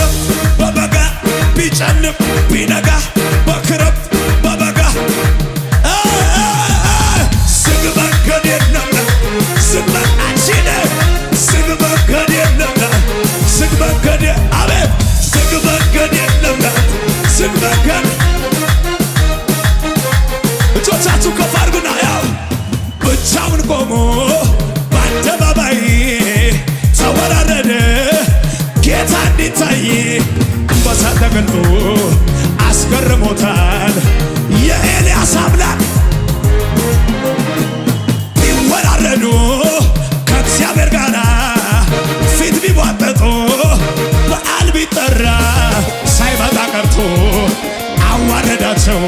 በክረምት በበጋ ቢጨልም ቢነጋ በክረምት በበጋ ዝግ መንገድ የለም ዝግ መንገድ ዝግ መንገድ የለም ዝግ መንገድ አቤት ዝግ መንገድ የለም ዝግ መንገድ እጆቻችሁ ከፍ አድርጉና ያው ብቻውን ቆሞ በአደባባይ ተወራረደ ጌታ እንዲታይ በሳት ተገልጦ አስገርሞታል የኤልያስ አምላክ ቢወራረዱ ከእግዚአብሔር ጋር ፊት ቢቧጠጡ በዓል ቢጠራ ሳይመጣ ቀርቶ አዋረዳቸው